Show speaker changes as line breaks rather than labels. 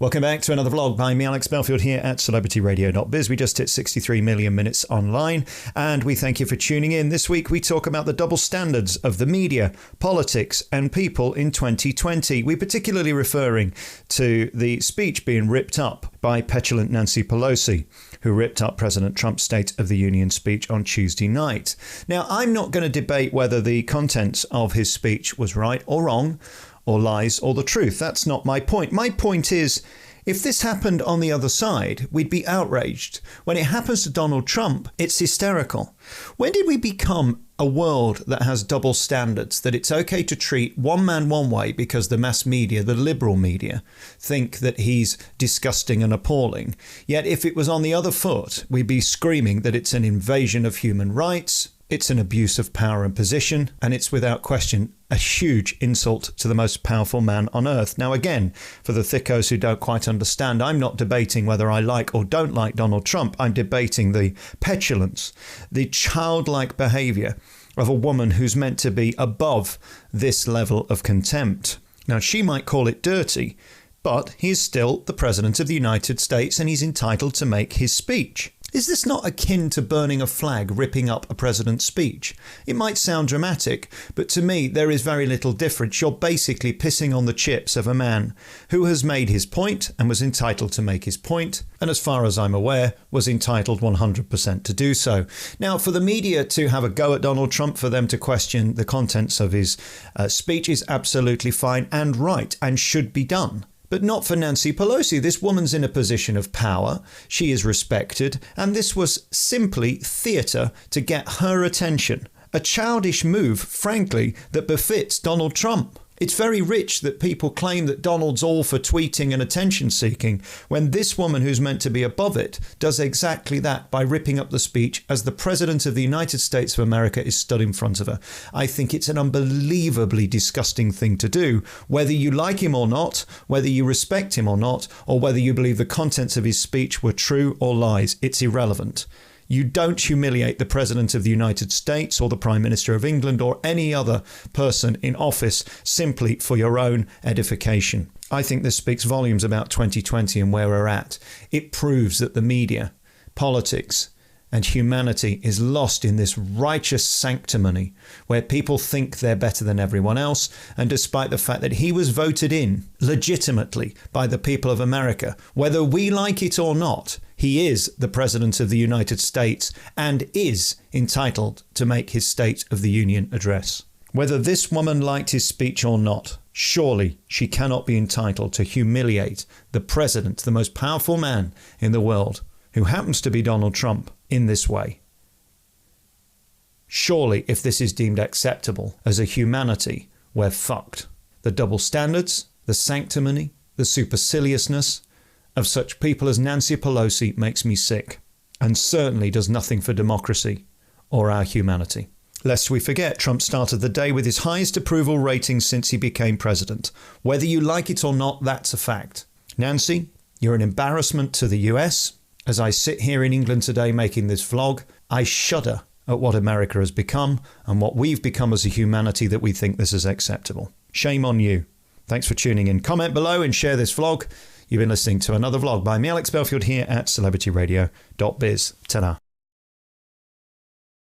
Welcome back to another vlog by me, Alex Belfield, here at celebrityradio.biz. We just hit 63 million minutes online, and we thank you for tuning in. This week, we talk about the double standards of the media, politics, and people in 2020. We're particularly referring to the speech being ripped up by petulant Nancy Pelosi, who ripped up President Trump's State of the Union speech on Tuesday night. Now, I'm not going to debate whether the contents of his speech was right or wrong, or lies, or the truth. That's not my point. My point is, if this happened on the other side, we'd be outraged. When it happens to Donald Trump, it's hysterical. When did we become a world that has double standards, that it's okay to treat one man one way because the mass media, the liberal media, think that he's disgusting and appalling, yet if it was on the other foot, we'd be screaming that it's an invasion of human rights, it's an abuse of power and position, and it's without question a huge insult to the most powerful man on earth. Now, again, for the thickos who don't quite understand, I'm not debating whether I like or don't like Donald Trump. I'm debating the petulance, the childlike behaviour of a woman who's meant to be above this level of contempt. Now, she might call it dirty, but he's still the President of the United States and he's entitled to make his speech. Is this not akin to burning a flag, ripping up a president's speech? It might sound dramatic, but to me there is very little difference. You're basically pissing on the chips of a man who has made his point and was entitled to make his point, and as far as I'm aware, was entitled 100% to do so. Now, for the media to have a go at Donald Trump, for them to question the contents of his speech is absolutely fine and right and should be done. But not for Nancy Pelosi. This woman's in a position of power. She is respected. And this was simply theatre to get her attention. A childish move, frankly, that befits Donald Trump. It's very rich that people claim that Donald's all for tweeting and attention seeking, when this woman who's meant to be above it does exactly that by ripping up the speech as the President of the United States of America is stood in front of her. I think it's an unbelievably disgusting thing to do, whether you like him or not, whether you respect him or not, or whether you believe the contents of his speech were true or lies. It's irrelevant. You don't humiliate the President of the United States or the Prime Minister of England or any other person in office simply for your own edification. I think this speaks volumes about 2020 and where we're at. It proves that the media, politics, and humanity is lost in this righteous sanctimony where people think they're better than everyone else. And despite the fact that he was voted in legitimately by the people of America, whether we like it or not, he is the President of the United States and is entitled to make his State of the Union address. Whether this woman liked his speech or not, surely she cannot be entitled to humiliate the President, the most powerful man in the world, who happens to be Donald Trump, in this way. Surely, if this is deemed acceptable as a humanity, we're fucked. The double standards, the sanctimony, the superciliousness of such people as Nancy Pelosi makes me sick, and certainly does nothing for democracy or our humanity. Lest we forget, Trump started the day with his highest approval rating since he became president. Whether you like it or not, that's a fact. Nancy, you're an embarrassment to the US. As I sit here in England today making this vlog, I shudder at what America has become and what we've become as a humanity that we think this is acceptable. Shame on you. Thanks for tuning in. Comment below and share this vlog. You've been listening to another vlog by me, Alex Belfield, here at celebrityradio.biz. Ta-da.